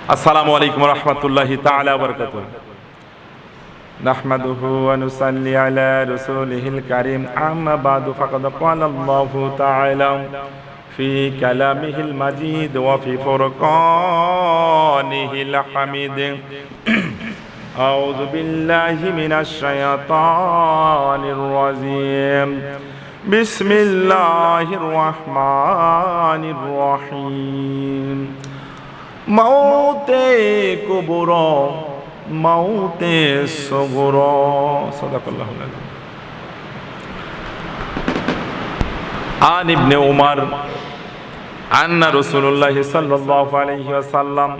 As-Salamu alaikum wa rahmatullahi ta'ala wa barakatuh. Nahmaduhu wa nusalli ala rasulihil karim. Amma ba'du faqad qala Allahu ta'ala fi kalamihil majid wa fi furqanihil hamid. A'udhu billahi minash shaytanir rajim. Bismillahir rahmanir rahim. Maute kuburo, maute suguro. Sadaqallahu alaikum. An ibn Umar, anna Rasulullah sallallahu alaihi wasallam,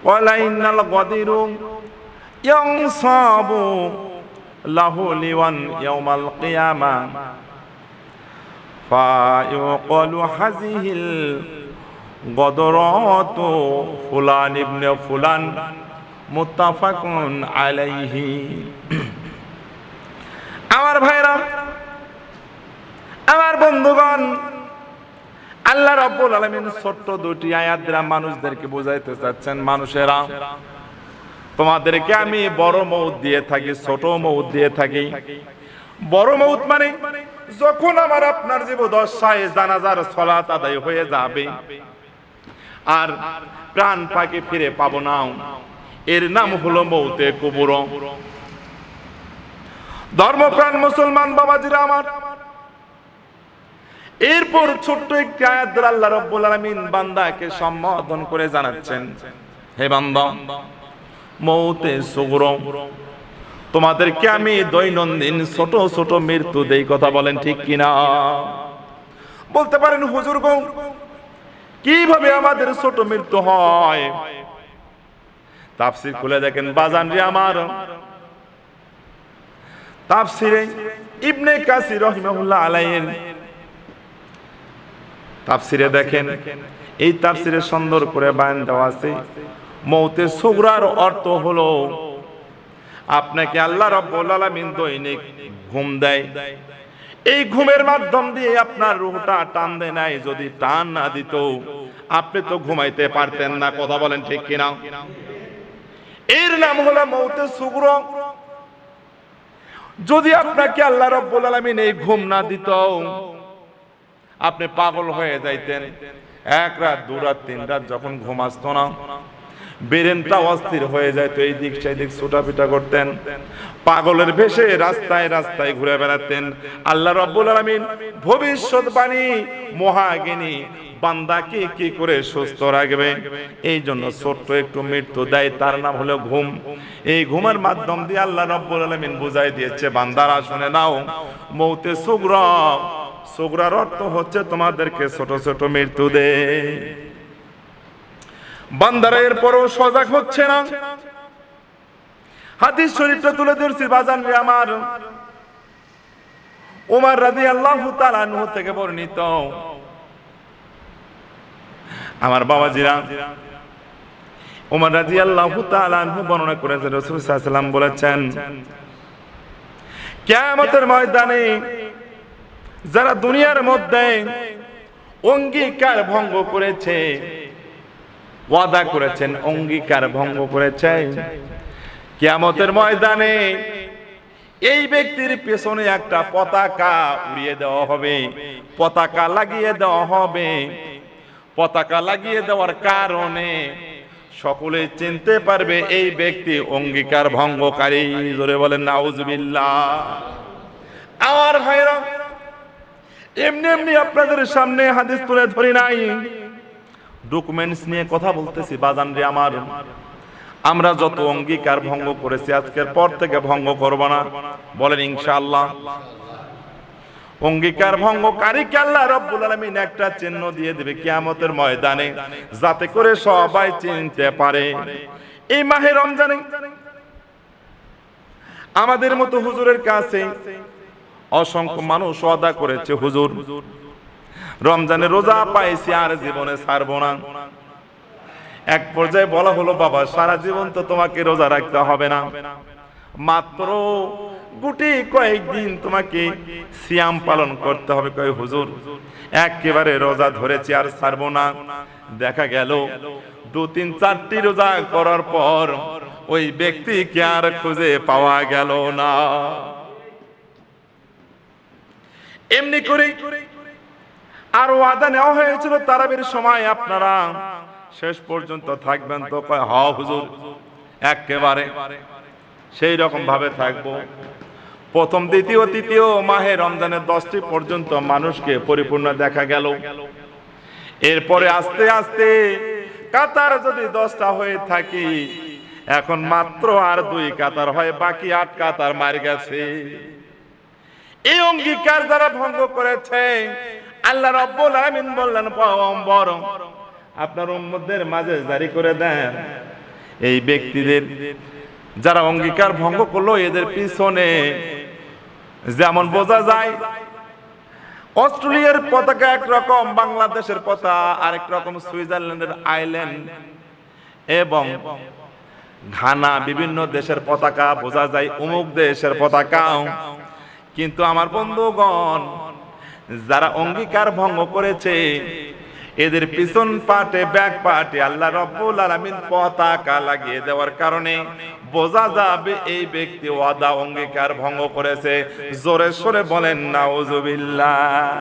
wala innal qadiru yansabu lahu liwan yawmal qiyamah, fa yuqalu hazihil Godoroto Fulan ibn Fulan muttafaqun alayhi. আমার ভাইরা, আমার বন্ধুগণ, আল্লাহ রাব্বুল আলামিন ছোট্ট দুটি আয়াত দ্বারা মানুষদেরকে বোঝাইতে চাচ্ছেন, মানুষেরা তোমাদেরকে আমি বড় মউত দিয়ে থাকি, ছোট মউত দিয়ে থাকি। বড় মউত মানে যখন আমার আপনার জীবদ্দশায় জানাজার সালাত আদায় হয়ে যাবে আর প্রাণ পাকে ফিরে পাবো না, এর নাম হলো মৌতে কুবুর। ধর্মপ্রাণ মুসলমান বাবাজিরা আমার, এরপর ছোট্ট একটি আয়াত দ্বারা আল্লাহ রাব্বুল আলামিন বান্দাকে সম্বোধন করে জানাচ্ছেন, হে বান্দা, মৌতে সুগুর, তোমাদেরকে আমি দৈনন্দিন ছোট ছোট মৃত্যু দেই। কথা বলেন ঠিক কিনা? বলতে পারেন হুজুর গো, কিভাবে আমাদের ছোট মৃত্যু হয়? তাফসীর খুলে দেখেন বাজান রে আমার, তাফসীরে ইবনে কাসির রাহিমাহুল্লাহ আলাইহির তাফসীরে দেখেন, এই তাফসীরে সুন্দর করে বয়ান দেওয়া আছে, মৌতে সুগরার অর্থ হলো আপনাকে আল্লাহ রাব্বুল আলামিন দৈনিক ঘুম দেয়। এই ঘুমের মাধ্যম দিয়ে আপনার রূহটা টান দেয় নাই। যদি টান না দিত আপনি তো ঘুমাইতে পারতেন না। কথা বলেন ঠিক কিনা? এর নাম হলো মৌতে সুগর। যদি আপনাকে আল্লাহ রাব্বুল আলামিন এই ঘুম না দিত, আপনি পাগল হয়ে যাইতেন। এক রাত, দু রাত, তিন রাত যখন ঘুম আসতো না, ব্রেনটা অস্থির হয়ে যায়, তো এই দিক সেই দিক ছোটাপিটা করতেন, পাগলের ভেষে রাস্তায় রাস্তায় ঘুরে বেড়াতেন। আল্লাহ রাব্বুল আলামিন ভবিষ্যৎবাণী মহাজ্ঞানী বান্দাকে কি করে সুস্থ রাখবে, এই জন্য ছোট্ট একটু মৃত্যু দেয়, তার নাম হলো ঘুম। এই ঘুমের মাধ্যম দিয়ে আল্লাহ রাব্বুল আলামিন বুঝাই দিয়েছে, বান্দারা শুনে নাও, মৌতে সুগরা, সুগরার অর্থ হচ্ছে তোমাদেরকে ছোট ছোট মৃত্যু দেয়। বান্দারা এরপরও সজাগ হচ্ছে না। হাদিস শরীফটা তুলে ধরছি বাজান রে আমার, ওমর রাদিয়াল্লাহু তাআলা আনহু থেকে বর্ণিত। আমার বাবাজিরা, ওমর রাদিয়াল্লাহু তাআলা আনহু বর্ণনা করেছেন, রাসূল সাল্লাল্লাহু আলাইহি ওয়াসাল্লাম বলেছেন, কিয়ামতের ময়দানে যারা দুনিয়ার মধ্যে অঙ্গীকার ভঙ্গ করেছে, ওয়াদা করেছেন, অঙ্গীকার ভঙ্গ করেছে, কিয়ামতের ময়দানে এই ব্যক্তির পেছনে একটা পতাকা উড়িয়ে দেওয়া হবে, পতাকা লাগিয়ে দেওয়া হবে। পতাকা লাগিয়ে দেওয়ার কারণে সকলে চিনতে পারবে এই ব্যক্তি অঙ্গীকার ভঙ্গকারী। জোরে বলেন নাউজুবিল্লাহ। আমার ভাইরা, এমনি এমনি আপনাদের সামনে হাদিস তুলে ধরি নাই, ডকুমেন্টস নিয়ে কথা বলতেছি বাজান রে আমার। আমরা যত অঙ্গীকার ভঙ্গ করেছি আজকের পর থেকে ভঙ্গ করব না, বলেন ইনশাআল্লাহ। অঙ্গীকার ভঙ্গকারীকে আল্লাহ রাব্বুল আলামিন একটা চিহ্ন দিয়ে দিবে কিয়ামতের ময়দানে, যাতে করে সবাই চিনতে পারে। এই মাহে রমজানে আমাদের মতো হুজুরের কাছে অসংখ্য মানুষ ওয়াদা করেছে, হুজুর রমজানে রোজা পাইছি আর জীবনে ছাড়বো না। এক পর্যায়ে বলা হলো, বাবা সারা জীবন তো তোমাকে রোজা রাখতে হবে না, মাত্র গুটি কয়েকদিন তোমাকে সিয়াম পালন করতে হবে। কয় হুজুর একেবারে রোজা ধরেছি আর ছাড়বো না। দেখা গেল 2, 3, 4টি রোজা করার পর ওই ব্যক্তিকে আর খুঁজে পাওয়া গেল না। এমনি করে আর ওয়াদা নেওয়া হয়েছিল তারাবির সময় আপনারা শেষ পর্যন্ত থাকবেন, তো কয় হ হুজুর একেবারে সেই রকম ভাবে থাকবো। প্রথম, দ্বিতীয়, তৃতীয় মাহে রমজানের 10টি পর্যন্ত মানুষকে পরিপূর্ণ দেখা গেল। এরপরে আস্তে আস্তে কাতার যদি 10টা হয়ে থাকি, এখন মাত্র আর 2 কাতার হয়, বাকি 8 কাতার মার গেছে। এই অঙ্গীকার যারা ভঙ্গ করেছে, আল্লাহ রাব্বুল আলামিন বললেন পয়গম্বর আপনার উম্মতদের মাঝে জারি করে দেন, এই ব্যক্তিদের যারা অঙ্গীকার ভঙ্গ করলো এদের পিছনে যেমন বোঝা যায় অস্ট্রেলিয়ার পতাকা একরকম, বাংলাদেশের পতাকা আরেক রকম, সুইজারল্যান্ডের আইল্যান্ড এবং ঘানা বিভিন্ন দেশের পতাকা বোঝা যায় অমুক দেশের পতাকা। কিন্তু আমার বন্ধুগণ, যারা অঙ্গীকার ভঙ্গ করেছে এদের পিছন পাটে ব্যাক পাটে আল্লাহ রাব্বুল আলামিন পতাকা লাগিয়ে দেওয়ার কারণে বোঝা যাবে এই ব্যক্তি ওয়াদা অঙ্গীকার ভঙ্গ করেছে। জোরে সোরে বলেন নাউজুবিল্লাহ।